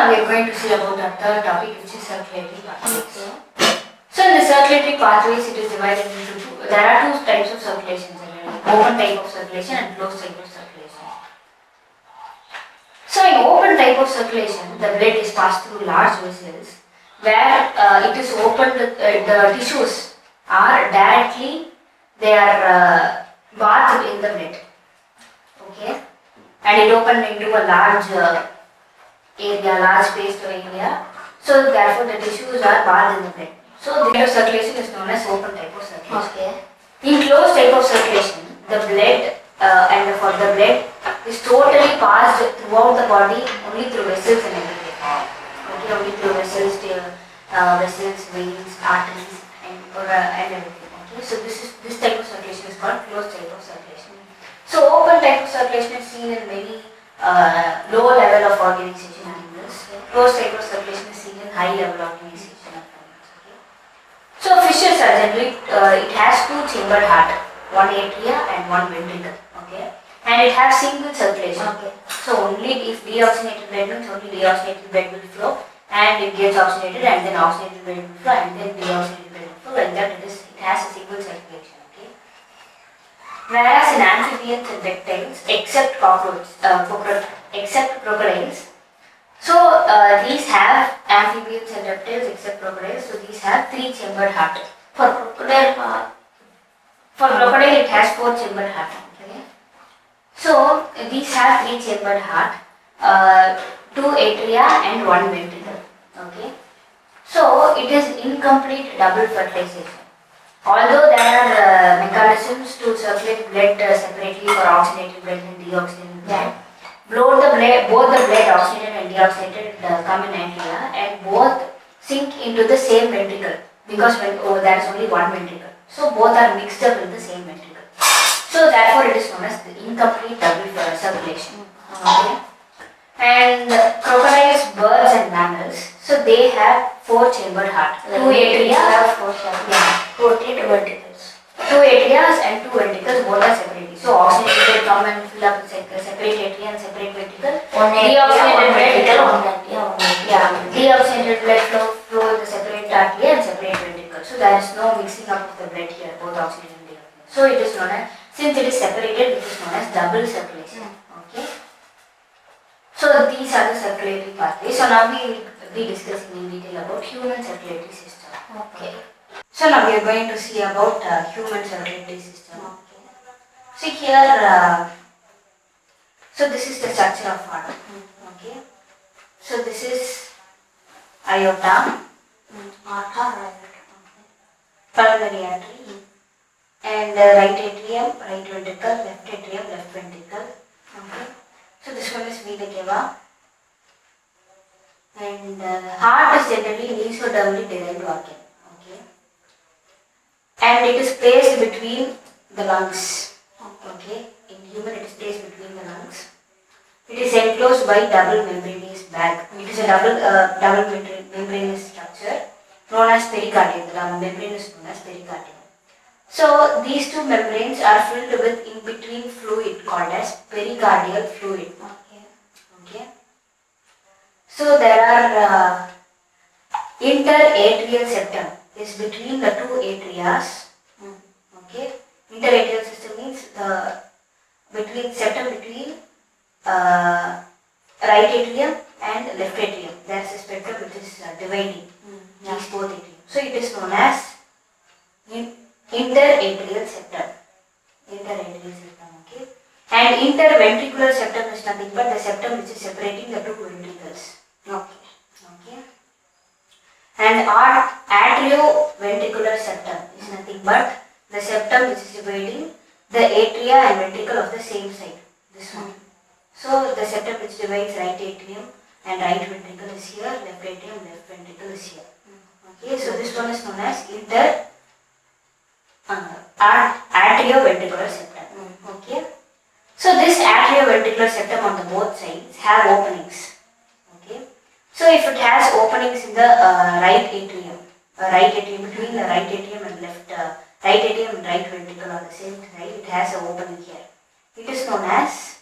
now we are going to see about our third topic, which is circulatory pathways. So in the circulatory pathways, it is divided into two. There are two types of circulation: open type of circulation and closed type of circulation. So in open type of circulation, the blood is passed through large vessels where it is opened. The tissues are directly bathed in the blood. Okay, and it opened into a large area, large spaced area. So therefore the tissues are bathed in the blood. So the type of circulation is known as open type of circulation. Okay. In closed type of circulation, the blood for the blood is totally passed throughout the body only through vessels and everything. Okay, only through vessels, veins, arteries, and everything. Okay, so this type of circulation is called closed type of circulation. So open type of circulation is seen in very low level of organization animals. Closed type of circulation is seen in high level organization of animals. Okay. So fishes are generally it has two chambered heart, one atria and one ventricle. Okay, and it has single circulation. Okay. So only if deoxygenated blood means only deoxygenated blood will flow, and it gets oxygenated and then oxygenated blood will flow and then deoxygenated blood will flow. Like that, it has a single circulation. Okay. Whereas in amphibians and reptiles, except crocodiles, so these have amphibians and reptiles except crocodiles. So these have three chambered heart. For crocodile, It has four chambered heart. Okay. So these have three chambered heart, two atria and one ventricle. Okay. So it is incomplete double fertilization. Although there are mechanisms to circulate blood separately for oxygenated blood and deoxygenated blood, both the blood oxygenated and deoxygenated come in atria and both sink into the same ventricle because there is only one ventricle. So both are mixed up in the same ventricle. So therefore it is known as the incomplete double circulation. Okay. And crocodiles, birds and mammals, so they have four chambered heart. Two atria, rotated ventricles. two atrias and two ventricles, both are separately. So oxygenated blood come and fill up separate atria and separate ventricle. Deoxygenated blood flow in the separate atria and separate ventricle. So there is no mixing up of the blood here, both oxygen and deoxygen. So it is known as, since it is separated, it is known as double circulation. Okay. So these are the circulatory pathways. So now we will be discussing in detail about human circulatory system. Okay. So now we are going to see about human circulatory system. Okay. See here, so this is the structure of heart. Okay. So this is aorta, pulmonary artery, and right atrium, right ventricle, left atrium, left ventricle. Okay. So this one is vena cava. And heart is generally an mesodermally derived organ. Okay. And it is placed between the lungs. Okay. In human, it is placed between the lungs. It is enclosed by double membranous bag. It is a double membranous structure known as pericardium. The membrane is known as pericardium. So these two membranes are filled with in between fluid called as pericardial fluid. Okay. So there are interatrial septum is between the two atrias. Okay. Interatrial system means septum between right atrium and left atrium. There is a spectrum which is dividing these both atrium. So it is known as interatrial septum. Okay. And interventricular septum is nothing but the septum which is separating the two ventricles. Okay. And atrioventricular septum is nothing but the septum which is dividing the atria and ventricle of the same side. This one. So the septum which divides right atrium and right ventricle is here, left atrium, left ventricle is here. Okay, so this one is known as atrioventricular septum. Okay. So this atrioventricular septum on the both sides have openings. Okay. So if it has openings in the right atrium between the right atrium and right atrium and right ventricle on the same side, it has an opening here. It is known as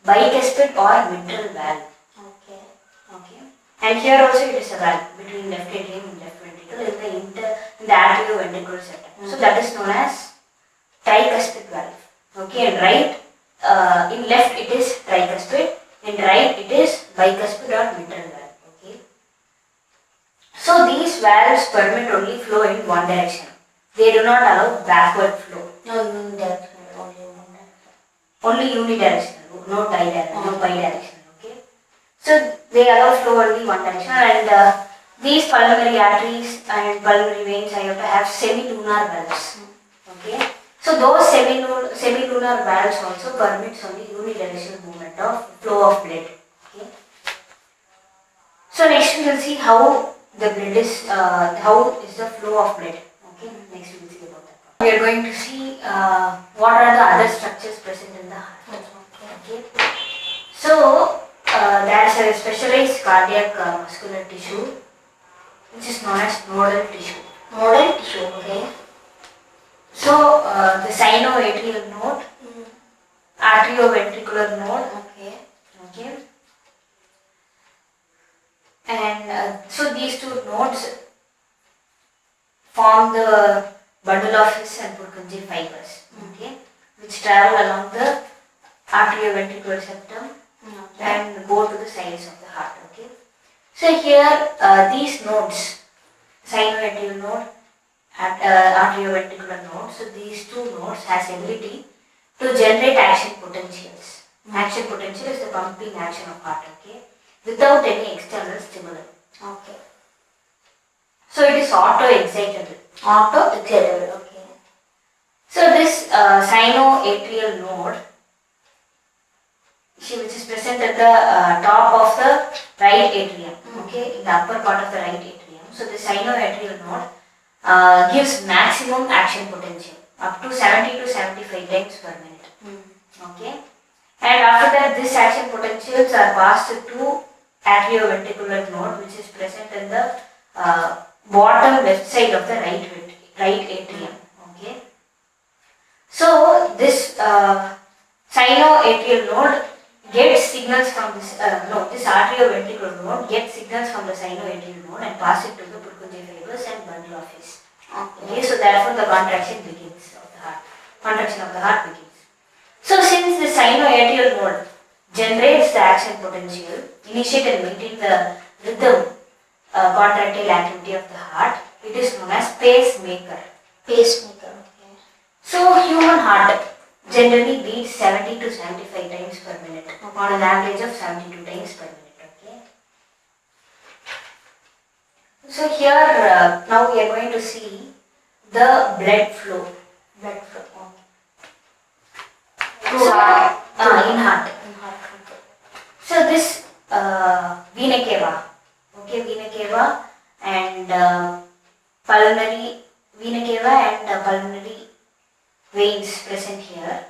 bicuspid or mitral valve. Okay. And here also it is a valve between left atrium and left ventricle in the atrioventricular septum. So that is known as tricuspid valve. Okay, and right, in left it is tricuspid, in right it is bicuspid or mitral valve. Okay. So these valves permit only flow in one direction. They do not allow backward flow. No, unidirectional, only one direction. Only unidirectional, no bidirectional, no bidirectional. Okay. So they allow flow only one direction, and these pulmonary arteries and pulmonary veins I have to have semilunar valves. Okay. So those semilunar valves also permits only unidirectional movement of flow of blood. Okay. So next we will see how the blood is, how is the flow of blood. Okay. Next we will see about that. We are going to see what are the other structures present in the heart. Okay. So there is a specialized cardiac muscular tissue which is known as nodal tissue. Nodal tissue, okay. So the sinoatrial node, atrioventricular node, Okay. okay, and so these two nodes form the bundle of His and Purkinje fibers, okay, which travel along the atrioventricular septum Okay. and go to the sides of the heart. Okay. So here these nodes, sinoatrial node, atrioventricular node. So these two nodes has ability to generate action potentials. Action potential is the pumping action of heart. Okay. Without any external stimuli. Okay. So it is auto-excitable. Auto-excitable, okay. So this sinoatrial node, which is present at the top of the right atrium, okay, in the upper part of the right atrium. So the sinoatrial node gives maximum action potential up to 70 to 75 times per minute. Okay, and after that, this action potentials are passed to atrioventricular node, which is present in the bottom left side of the right atrium. Okay, so this sinoatrial node gets signals from this, this atrioventricular node gets signals from the sinoatrial node and pass it to the Purkinje fibers and bundle of His. Okay, so therefore the contraction begins of the heart. Contraction of the heart begins. So since the sinoatrial node generates the action potential, initiate and maintain the rhythm, contractile activity of the heart, it is known as pacemaker. Pacemaker, okay. So human heart generally beats 70 to 75 times per minute, on an average of 72 times per minute. Okay. So here now we are going to see the blood flow. Blood flow, okay. So, in heart. In heart, okay. So this vena cava, okay, vena cava and pulmonary vena cava and pulmonary veins present here.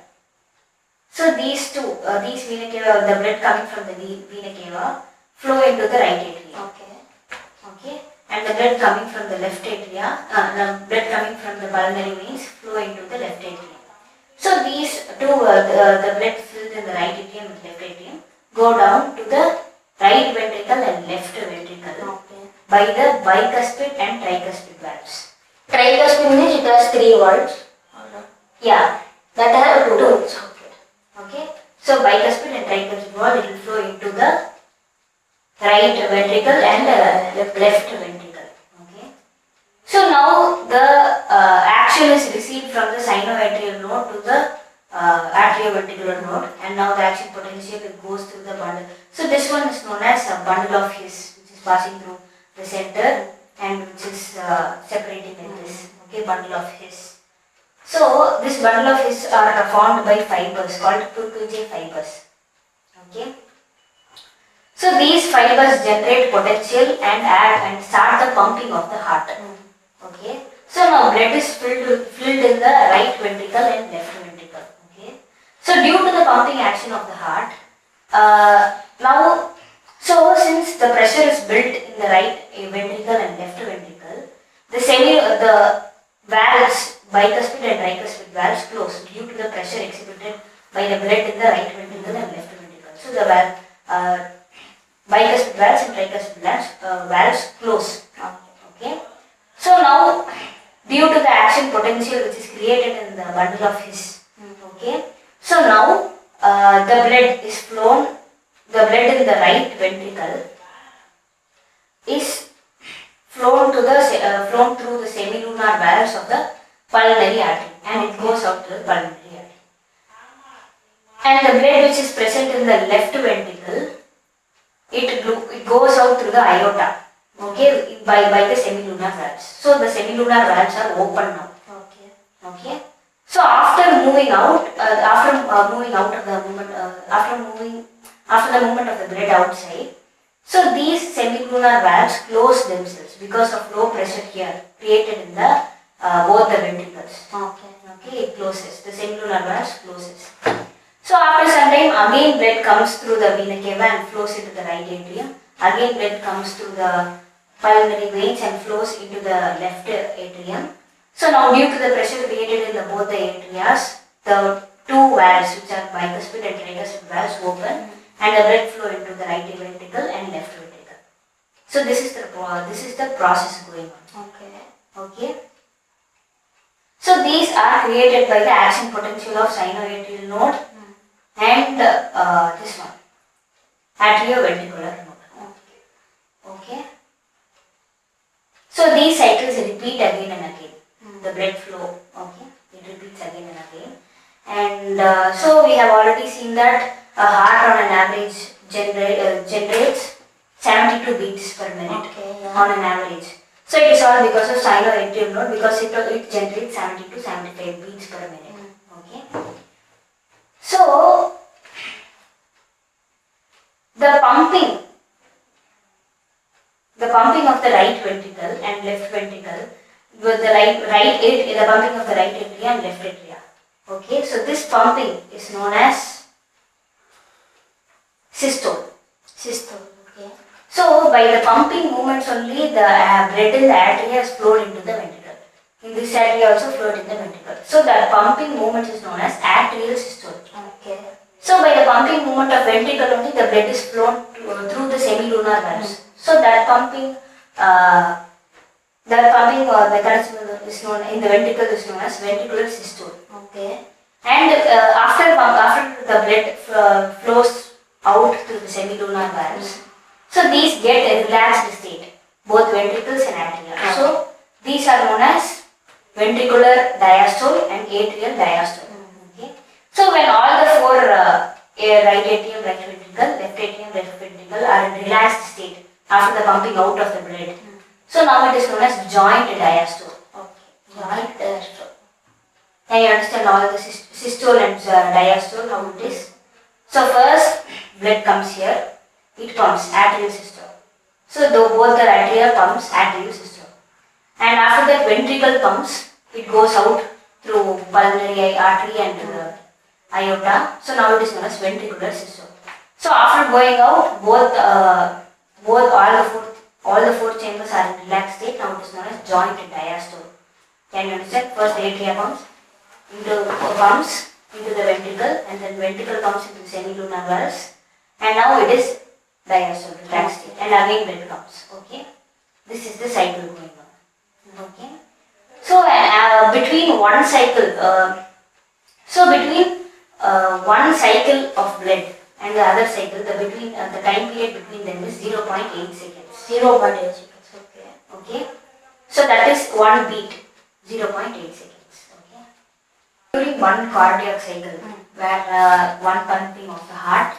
So these two, these vena cava, the blood coming from the vena cava flow into the right atrium. Okay. Okay, and the blood coming from the left atria, the blood coming from the pulmonary veins flow into the left atrium. So these two, the blood filled in the right atrium and left atrium go down to the right ventricle and left ventricle Okay. by the bicuspid and tricuspid valves. Tricuspid means it has 3 valves. Yeah, That have 2 valves. Okay. okay. So bicuspid and tricuspid valve, it will flow into the right ventricle and left ventricle. Okay. So now the action is received from the sinoatrial node to the atrioventricular node, and now the action potential goes through the bundle. So this one is known as a bundle of His, which is passing through the center and which is separating like this. Okay, bundle of His. So this bundle of His are formed by fibers called Purkinje fibers. Okay. So these fibers generate potential and add and start the pumping of the heart. Okay. So now blood is filled in the right ventricle and left ventricle. Okay. So due to the pumping action of the heart, now, so since the pressure is built in the right ventricle and left ventricle, the valves, bicuspid and tricuspid valves close due to the pressure exhibited by the blood in the right ventricle and left ventricle. So the bicuspid valves and tricuspid valves close. Okay. So now, due to the action potential which is created in the bundle of His, okay. So now the blood is flown. The blood in the right ventricle is flown through the semilunar valves of the pulmonary artery, and it goes out to the pulmonary artery. And the blood which is present in the left ventricle, it goes out through the aorta, okay, by the semilunar valves. So the semilunar valves are open now. Okay. So after moving out, after the movement of the blood outside, so these semilunar valves close themselves because of low pressure here created in the both the ventricles. Okay, it closes. The semilunar valves closes. So after some time, again blood comes through the vena cava and flows into the right atrium. Again blood comes through the pulmonary veins and flows into the left atrium. So now due to the pressure created in both the atrias, the two valves which are bicuspid and tricuspid valves open and the blood flow into the right ventricle and left ventricle. So this is the process going on. Okay. So these are created by the action potential of sinoatrial node and this one, atrioventricular node. Okay. So these cycles repeat again and again. The blood flow, okay, it repeats again and again. And so we have already seen that a heart on an average generates 72 beats per minute on an average. So it is all because of sinoatrial node, because it generates 70 to 75 beats per minute. Okay. So the pumping of the right ventricle and left ventricle with the the pumping of the right atria and left atria. Okay, so this pumping is known as systole. Okay. So by the pumping movements only, the blood in the atria is flowed into the ventricle. In this atria also flowed in the ventricle. So the pumping movement is known as atrial systole. Okay. So by the pumping movement of ventricle only, the blood is flown through the semilunar valves. So that pumping mechanism is known in the ventricle is known as ventricular systole. Okay. And after the blood flows out through the semilunar valves, so these get a relaxed state, both ventricles and atria. So these are known as ventricular diastole and atrial diastole. Okay. So when all the four right atrium, right ventricle, left atrium, left ventricle are in relaxed state after the pumping out of the blood, so now it is known as joint diastole. Okay. Joint diastole. Can you understand all the systole and diastole, how it is? So first blood comes here, it pumps atrial systole. So both the atria pumps atrial systole. And after that ventricle pumps, it goes out through pulmonary artery and the aorta. So now it is known as ventricular systole. So after going out, all the four chambers are in relaxed state. Now it is known as joint diastole. Can you understand? First the atria pumps into the ventricle, and then ventricle pumps into the semilunar valves, and now it is diastole, relaxed state, and again blood comes. Okay, this is the cycle going on. Okay, so between one cycle, one cycle of blood and the other cycle, the time period between them is 0.8 seconds. 0.8 seconds. Okay. So that is one beat, 0.8 seconds. Okay. During one cardiac cycle, where one pumping of the heart,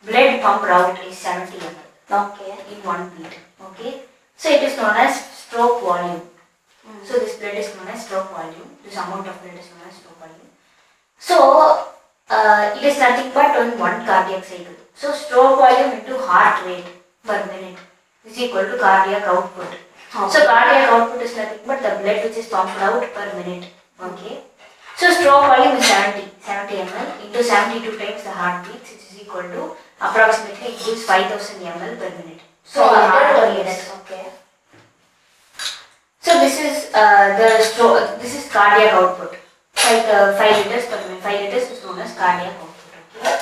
blood pump route is 70 ml. Okay. In one beat. Okay. So it is known as stroke volume. So this blood is known as stroke volume. This amount of blood is known as stroke volume. So it is nothing but on one cardiac cycle. So stroke volume into heart rate per minute is equal to cardiac output. Okay. So cardiac output is nothing but the blood which is pumped out per minute. Okay. So stroke volume is 70 ml into 72 times the heartbeats, which is equal to approximately it gives 5000 ml per minute. So a heart per minute. Okay. So this is this is cardiac output. 5 liters per minute. 5 liters is known as cardiac output. Okay.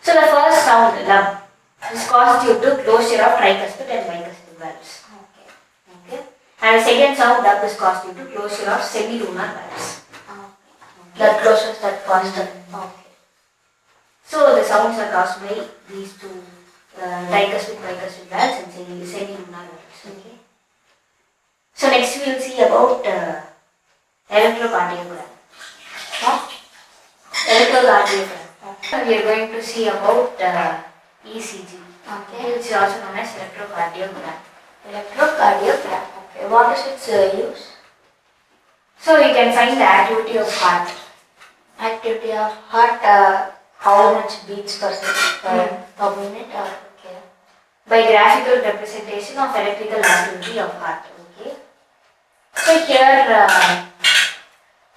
So the first sound, lub, This caused due to closure of tricuspid and bicuspid valves. Okay. Okay. And the second sound that is caused due to closure of semilunar valves. Okay. That closes that faster. Okay. So the sounds are caused by these two tricuspid, bicuspid valves and semilunar valves. Okay. So next we will see about electrocardiogram. Electrocardiogram. Okay. We are going to see about ECG. Okay. Which is also known as electrocardiogram. Electrocardiogram. Okay. What is its use? So you can find the activity of heart. Activity of heart. How much beats per second per minute? Okay. By graphical representation of electrical activity of heart. Okay. So here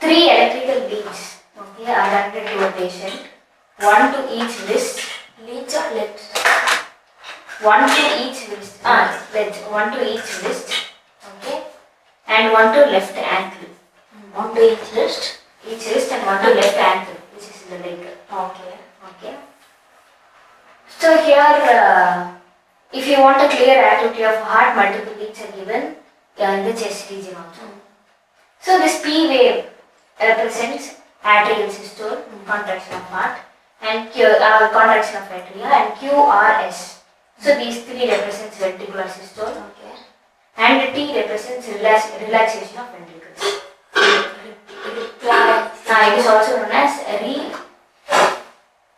3 electrical beats, okay, are handed to a patient. 1 to each wrist. Leads or legs? 1 to each wrist. Legs. 1 to each wrist. Okay. And 1 to left ankle. 1 to each wrist. Each wrist and 1 to left ankle, which is in the leg. Okay. Okay. So here, if you want a clear activity of heart, multiple beats are given in the chest region also. So this P wave represents atrial systole, contraction of heart, and contraction of atria, and QRS. So these 3 represents ventricular systole. Okay. And T represents relaxation of ventricles. It is also known as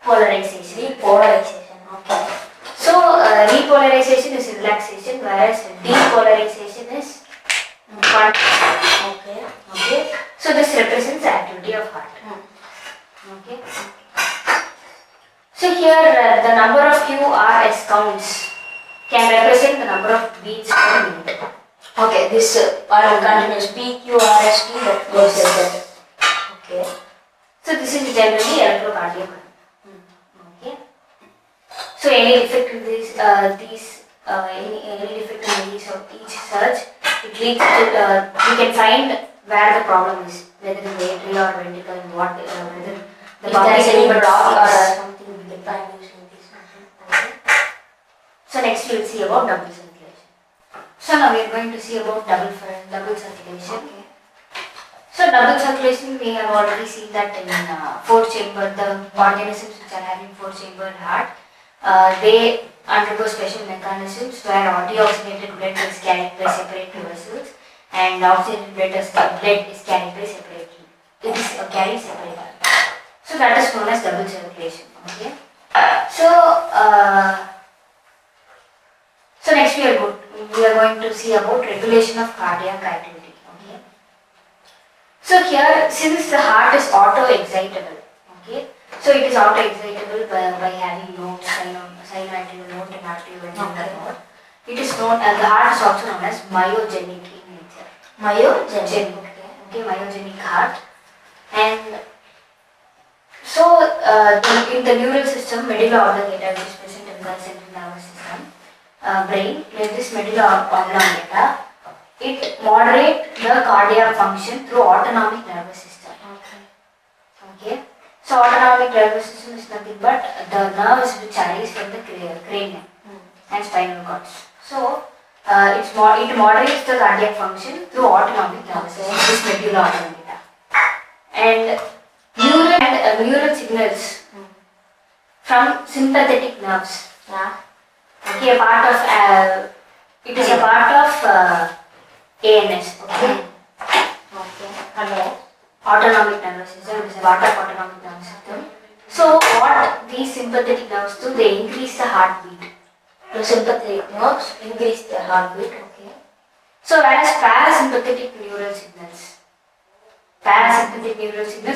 repolarization. Repolarization. Okay. So repolarization is relaxation, whereas depolarization is contraction. Okay. Okay. So this represents the activity of heart. Okay. So here the number of QRS counts can represent the number of beats per minute. Okay, this all continuous PQRST that goes like that. Okay. So this is generally electrocardiogram. Okay. So any defect in these any defect in these of each surge, it leads to we can find where the problem is, whether in the atria or ventricle, and what whether the If there is any block or something, we can find using this. Okay. So next we will see about double circulation. So now we are going to see about double circulation. Okay. So double circulation, we have already seen that in 4-chamber, the organisms which are having 4-chambered heart, they undergo special mechanisms where deoxygenated blood is carried by separate vessels and oxygenated blood is carried by separately. It is carried separately. So that is known as double circulation. Okay. So next we are going to see about regulation of cardiac activity. Okay. So here, since the heart is auto-excitable, okay, so it is auto-excitable by having nodes, sinoatrial node and arterioventricular node. It is known as the heart is also known as myogenic in nature. Myogenic. Okay, myogenic heart. And so in the neural system, medulla oblongata, which is present in the central nervous system, brain, like this medulla oblongata, it moderates the cardiac function through autonomic nervous system. Okay. So autonomic nervous system is nothing but the nerves which arise from the cranium and spinal cords. So it moderates the cardiac function through autonomic nervous system. This medulla oblongata. And neural signals from sympathetic nerves. Yeah. Okay, it is a part of ANS. Okay. Okay. Hello. Autonomic nervous system. It is a part of autonomic nervous system. So what these sympathetic nerves do? They increase the heartbeat. The sympathetic nerves increase the heartbeat. Okay. So whereas parasympathetic neural signals,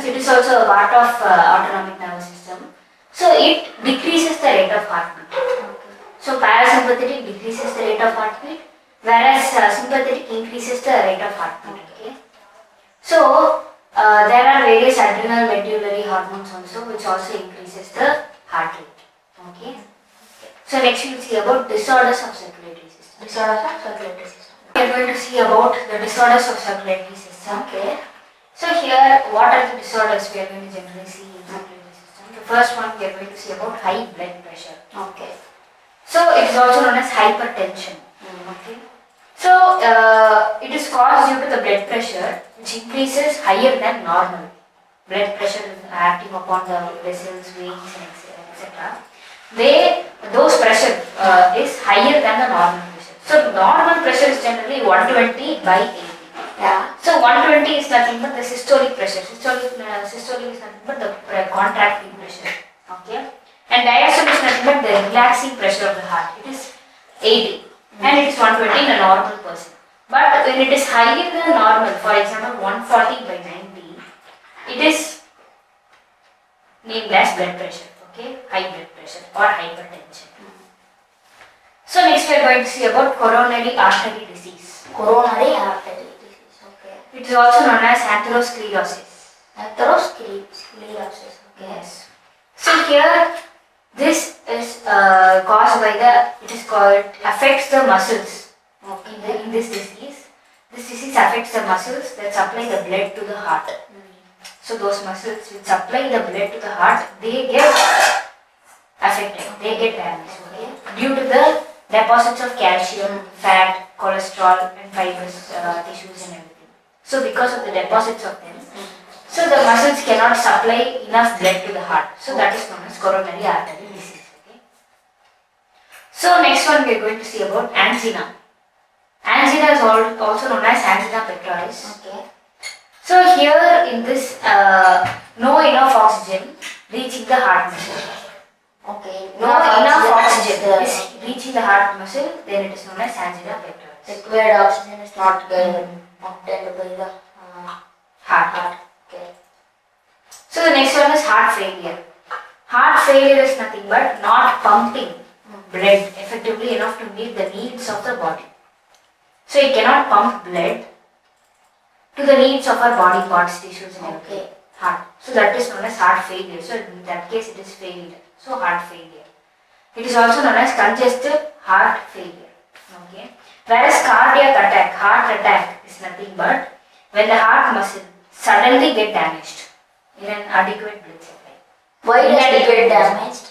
it is also a part of autonomic nervous system. So it decreases the rate of heartbeat. Okay. So parasympathetic decreases the rate of heartbeat, whereas sympathetic increases the rate of heartbeat. Okay. So there are various adrenal medullary hormones also, which also increases the heart rate. Okay. So next we will see about disorders of circulatory system. Disorders of circulatory system. We are going to see about the disorders of circulatory system. Okay. So here, what are the disorders we are going to generally see in circulatory system? The first one we are going to see about high blood pressure. Okay. So it is also known as hypertension. Okay. So it is caused due to the blood pressure which increases higher than normal. Blood pressure is acting upon the vessels, veins, and etc. Those pressure is higher than the normal pressure. So normal pressure is generally 120 by 80. Yeah. So 120 is nothing but the systolic pressure. Systolic is nothing but the contracting pressure. Okay. And diastolic is nothing but the relaxing pressure of the heart. It is 80 and it is 120 in a normal person. But when it is higher than normal, for example 140 by 90, it is named as blood pressure. Okay, high blood pressure or hypertension. So next we are going to see about coronary artery disease. Coronary artery disease. Okay. It is also known as atherosclerosis. Atherosclerosis. Okay. Yes. So here, this is caused by affects the muscles. Okay. In this disease affects the muscles that supply the blood to the heart. So those muscles which supply the blood to the heart, they get affected, they get damaged. Okay. Due to the deposits of calcium, fat, cholesterol, and fibrous tissues and everything. So because of the deposits of them, so the muscles cannot supply enough blood to the heart. So that is known as coronary artery disease. Okay. So next one we are going to see about angina. Angina is also known as angina pectoris. Okay. So here in this, no enough oxygen reaching the heart muscle. Okay. No enough oxygen is reaching the heart muscle, then it is known as angina pectoris. Required oxygen is not obtained by the Heart. Okay. So the next one is heart failure. Heart failure is nothing but not pumping blood effectively enough to meet the needs of the body. So it cannot pump blood to the needs of our body parts, tissues and everything. Okay. Heart. So that is known as heart failure. So in that case it is failed. So heart failure. It is also known as congestive heart failure. Okay. Whereas cardiac attack, heart attack is nothing but when the heart muscle suddenly get damaged in an adequate blood supply. Why does it get damaged?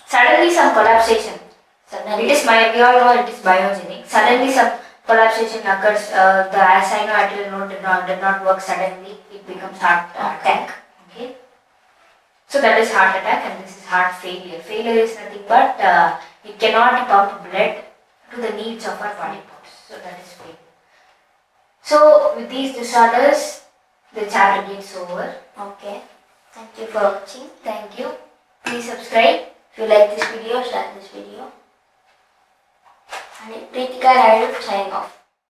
Suddenly some collapsation. Suddenly. We all know it is biogenic. Suddenly some collapsation occurs. The sinoatrial node did not work suddenly. It becomes heart attack. Okay. So that is heart attack and this is heart failure. Failure is nothing but it cannot pump blood to the needs of our body parts. So that is failure. So with these disorders, the chapter gets over. Okay. Thank you for watching. Thank you. Please subscribe. If you like this video, share this video. And Pritika Naidu signing off.